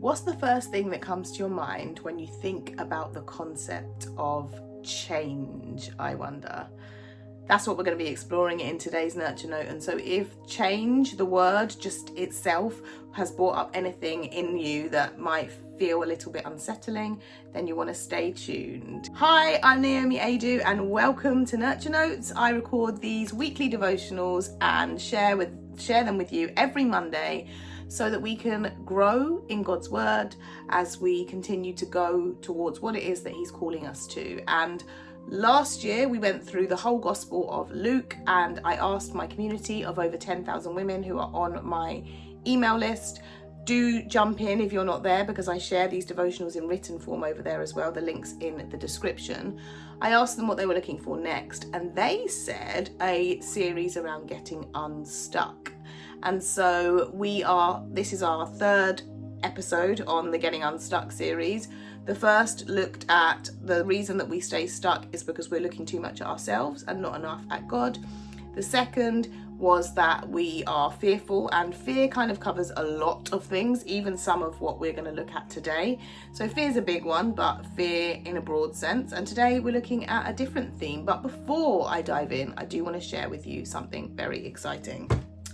What's the first thing that comes to your mind when you think about the concept of change, I wonder? That's what we're going to be exploring in today's Nurture Note. And so if change, the word just itself, has brought up anything in you that might feel a little bit unsettling, then you want to stay tuned. Hi, I'm Naomi Aidoo and welcome to Nurture Notes. I record these weekly devotionals and share them with you every Monday so that we can grow in God's word as we continue to go towards what it is that he's calling us to. And last year we went through the whole Gospel of Luke, and I asked my community of over 10,000 women who are on my email list, do jump in if you're not there, because I share these devotionals in written form over there as well. The link's in the description. I asked them what they were looking for next, and they said a series around getting unstuck. And so this is our third episode on the Getting Unstuck series. The first looked at the reason that we stay stuck is because we're looking too much at ourselves and not enough at God. The second was that we are fearful, and fear kind of covers a lot of things, even some of what we're going to look at today. So fear is a big one, but fear in a broad sense. And today we're looking at a different theme. But before I dive in, I do want to share with you something very exciting,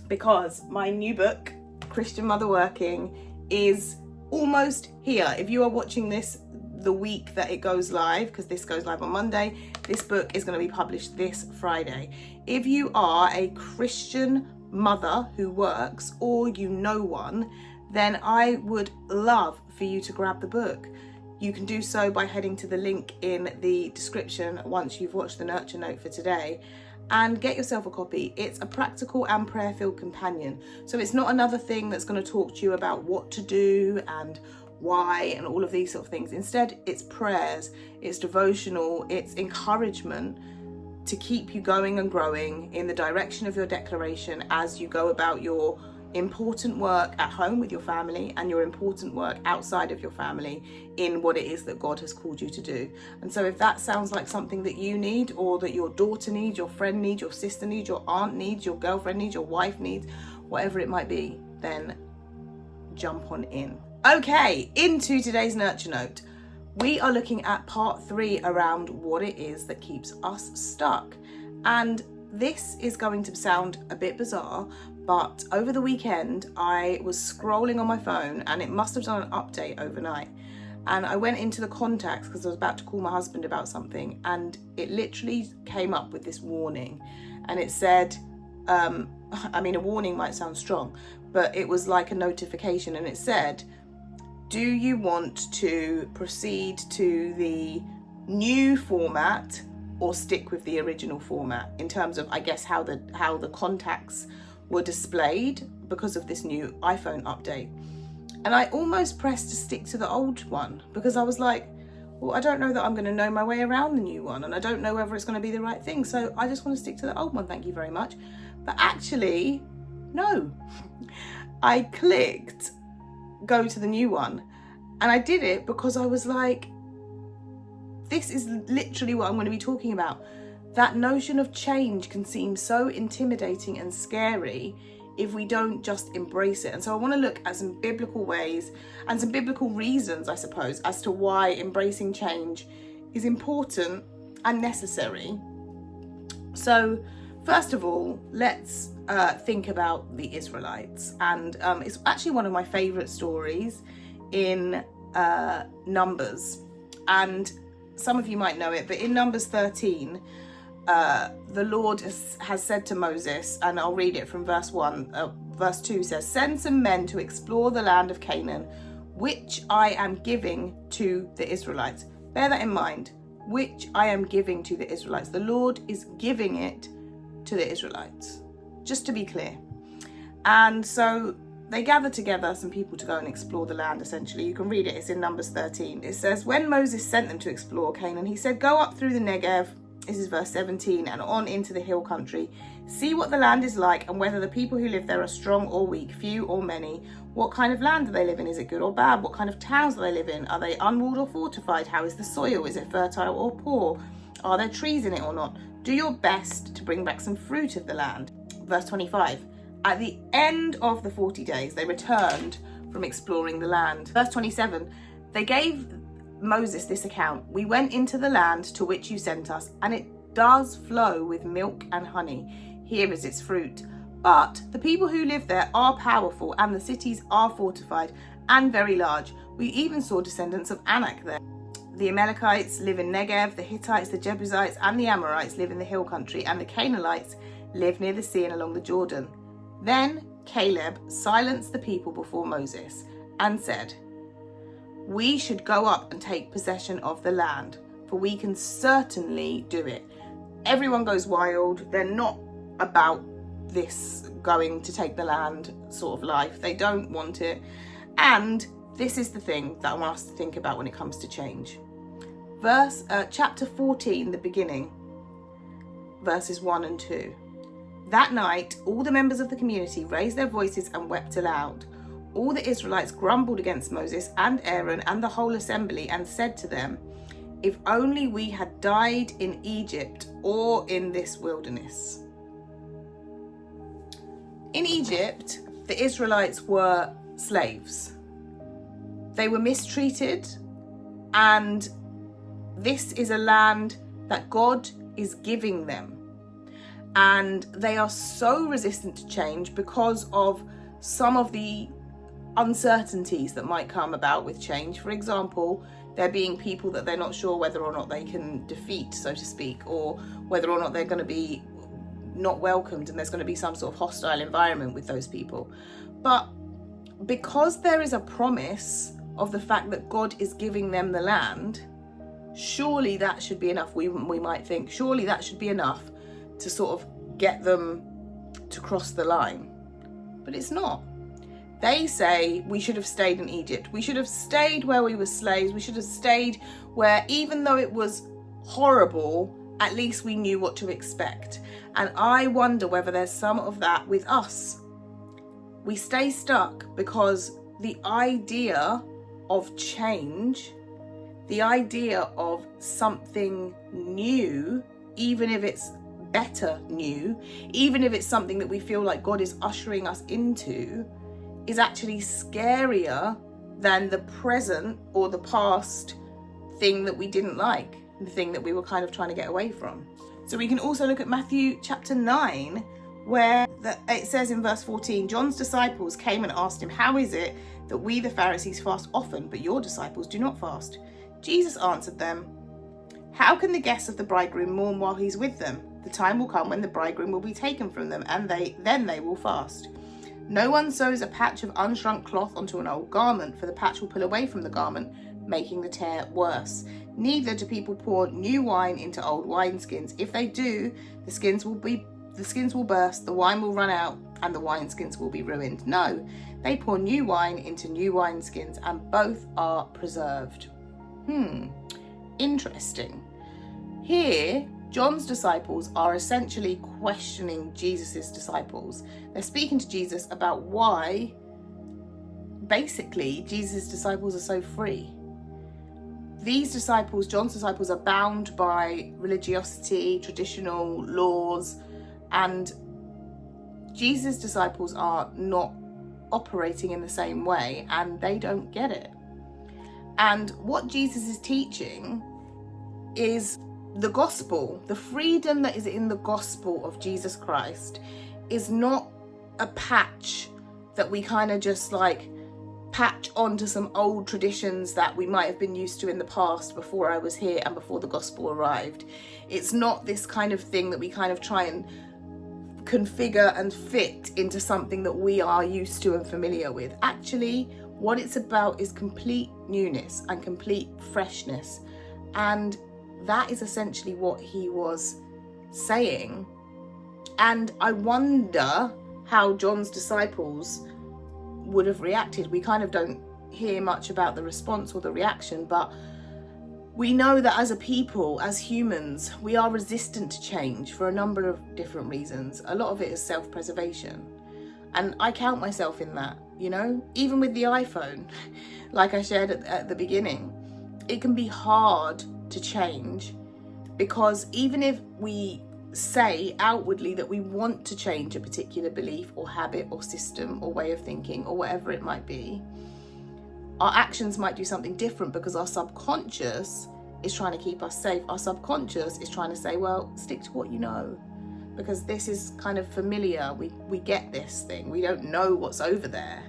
because my new book, Christian Mother Working, is almost here. If you are watching this the week that it goes live, because this goes live on Monday, this book is going to be published this Friday. If you are a Christian mother who works, or you know one, then I would love for you to grab the book. You can do so by heading to the link in the description once you've watched the Nurture Note for today, and get yourself a copy. It's a practical and prayer-filled companion. So it's not another thing that's going to talk to you about what to do and why and all of these sort of things. Instead, it's prayers, it's devotional, it's encouragement to keep you going and growing in the direction of your declaration as you go about your important work at home with your family and your important work outside of your family in what it is that God has called you to do. And so if that sounds like something that you need, or that your daughter needs, your friend needs, your sister needs, your aunt needs, your girlfriend needs, your wife needs, whatever it might be, then jump on in. Okay, into today's Nurture Note. We are looking at part 3 around what it is that keeps us stuck. And this is going to sound a bit bizarre, but over the weekend I was scrolling on my phone, and it must have done an update overnight. And I went into the contacts because I was about to call my husband about something, and it literally came up with this warning. And it said, a warning might sound strong, but it was like a notification, and it said, do you want to proceed to the new format or stick with the original format, in terms of, I guess, how the contacts were displayed because of this new iPhone update. And I almost pressed to stick to the old one, because I was like, well, I don't know that I'm going to know my way around the new one, and I don't know whether it's going to be the right thing, so I just want to stick to the old one, thank you very much. But actually, no. I clicked go to the new one, and I did it because I was like, this is literally what I'm going to be talking about. That notion of change can seem so intimidating and scary if we don't just embrace it. And so I want to look at some biblical ways and some biblical reasons, I suppose, as to why embracing change is important and necessary. So first of all, let's think about the Israelites. And it's actually one of my favourite stories in Numbers. And some of you might know it, but in Numbers 13, the Lord has said to Moses, and I'll read it from verse 2 says, send some men to explore the land of Canaan, which I am giving to the Israelites. Bear that in mind, which I am giving to the Israelites. The Lord is giving it to the Israelites, just to be clear. And so they gather together some people to go and explore the land, essentially. You can read it, it's in Numbers 13. It says, when Moses sent them to explore Canaan, he said, go up through the Negev, this is verse 17, and on into the hill country. See what the land is like, and whether the people who live there are strong or weak, few or many. What kind of land do they live in? Is it good or bad? What kind of towns do they live in? Are they unwalled or fortified? How is the soil? Is it fertile or poor? Are there trees in it or not? Do your best to bring back some fruit of the land. Verse 25. At the end of the 40 days, they returned from exploring the land. Verse 27, they gave Moses this account. We went into the land to which you sent us, and it does flow with milk and honey. Here is its fruit. But the people who live there are powerful, and the cities are fortified and very large. We even saw descendants of Anak there. The Amalekites live in Negev, the Hittites, the Jebusites, and the Amorites live in the hill country, and the Canaanites live near the sea and along the Jordan. Then Caleb silenced the people before Moses and said, we should go up and take possession of the land, for we can certainly do it. Everyone goes wild. They're not about this going to take the land sort of life. They don't want it. And this is the thing that I want us to think about when it comes to change. Chapter 14, the beginning, verses 1 and 2. That night, all the members of the community raised their voices and wept aloud. All the Israelites grumbled against Moses and Aaron and the whole assembly and said to them, if only we had died in Egypt or in this wilderness. In Egypt, the Israelites were slaves. They were mistreated, and this is a land that God is giving them. And they are so resistant to change because of some of the uncertainties that might come about with change. For example, there being people that they're not sure whether or not they can defeat, so to speak, or whether or not they're going to be not welcomed and there's going to be some sort of hostile environment with those people. But because there is a promise of the fact that God is giving them the land, surely that should be enough. We might think, surely that should be enough to sort of get them to cross the line. But it's not. They say we should have stayed in Egypt. We should have stayed where we were slaves. We should have stayed where, even though it was horrible, at least we knew what to expect. And I wonder whether there's some of that with us. We stay stuck because the idea of change, the idea of something new, even if it's better new, even if it's something that we feel like God is ushering us into, is actually scarier than the present or the past thing that we didn't like, the thing that we were kind of trying to get away from. So we can also look at Matthew chapter 9, where it says in verse 14, John's disciples came and asked him, how is it that we the Pharisees fast often, but your disciples do not fast? Jesus answered them, how can the guests of the bridegroom mourn while he's with them? The time will come when the bridegroom will be taken from them, and then they will fast. No one sews a patch of unshrunk cloth onto an old garment, for the patch will pull away from the garment, making the tear worse. Neither do people pour new wine into old wineskins. If they do, the skins will burst, the wine will run out, and the wineskins will be ruined. No, they pour new wine into new wineskins, and both are preserved. Interesting. Here, John's disciples are essentially questioning Jesus's disciples. They're speaking to Jesus about why, basically, Jesus' disciples are so free. These disciples, John's disciples, are bound by religiosity, traditional laws, and Jesus' disciples are not operating in the same way, and they don't get it. And what Jesus is teaching is the gospel. The freedom that is in the gospel of Jesus Christ is not a patch that we kind of just like patch onto some old traditions that we might have been used to in the past before I was here and before the gospel arrived. It's not this kind of thing that we kind of try and configure and fit into something that we are used to and familiar with. Actually, what it's about is complete newness and complete freshness. And that is essentially what he was saying. And I wonder how John's disciples would have reacted. We kind of don't hear much about the response or the reaction, but we know that as a people, as humans, we are resistant to change for a number of different reasons. A lot of it is self-preservation. And I count myself in that, you know, even with the iPhone, like I shared at the beginning, it can be hard to change, because even if we say outwardly that we want to change a particular belief or habit or system or way of thinking or whatever it might be, our actions might do something different because our subconscious is trying to keep us safe. Our subconscious is trying to say, well, stick to what you know, because this is kind of familiar. We get this thing. We don't know what's over there.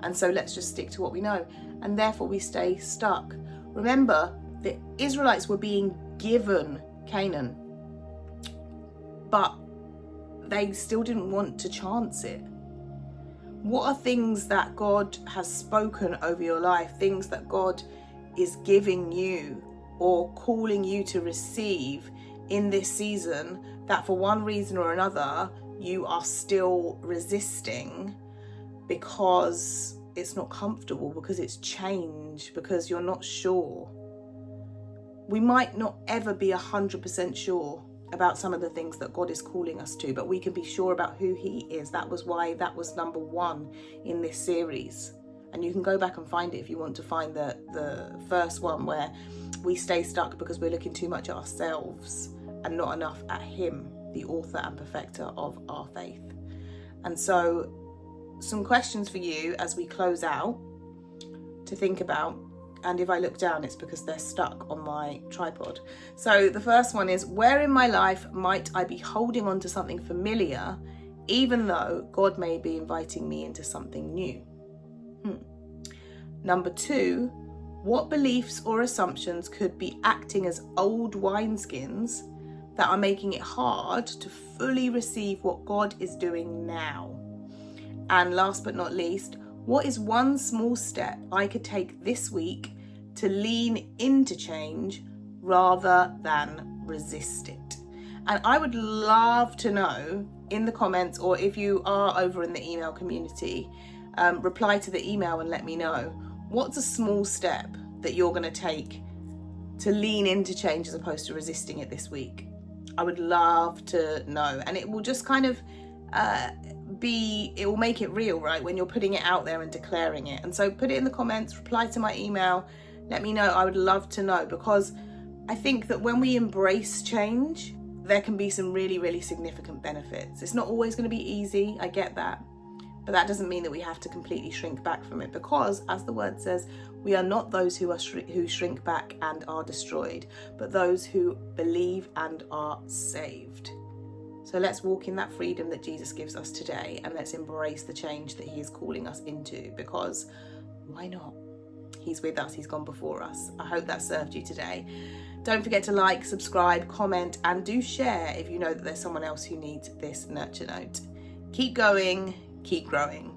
And so let's just stick to what we know. And therefore we stay stuck. Remember, the Israelites were being given Canaan, but they still didn't want to chance it. What are things that God has spoken over your life, things that God is giving you or calling you to receive in this season that for one reason or another you are still resisting because it's not comfortable, because it's change, because you're not sure? We might not ever be 100% sure about some of the things that God is calling us to, but we can be sure about who He is. That was why that was number 1 in this series. And you can go back and find it if you want to find the first one, where we stay stuck because we're looking too much at ourselves and not enough at Him, the author and perfecter of our faith. And so some questions for you as we close out to think about. And if I look down, it's because they're stuck on my tripod. So the first one is, where in my life might I be holding on to something familiar, even though God may be inviting me into something new? Number 2, what beliefs or assumptions could be acting as old wineskins that are making it hard to fully receive what God is doing now? And last but not least, what is one small step I could take this week to lean into change rather than resist it? And I would love to know in the comments, or if you are over in the email community, reply to the email and let me know, what's a small step that you're going to take to lean into change as opposed to resisting it this week? I would love to know. And it will just kind of it will make it real, right, when you're putting it out there and declaring it. And so put it in the comments, reply to my email, let me know. I would love to know, because I think that when we embrace change, there can be some really, really significant benefits. It's not always going to be easy, I get that, but that doesn't mean that we have to completely shrink back from it, because as the word says, we are not those who shrink back and are destroyed, but those who believe and are saved. So let's walk in that freedom that Jesus gives us today, and let's embrace the change that He is calling us into, because why not? He's with us, He's gone before us. I hope that served you today. Don't forget to like, subscribe, comment, and do share if you know that there's someone else who needs this nurture note. Keep going, keep growing.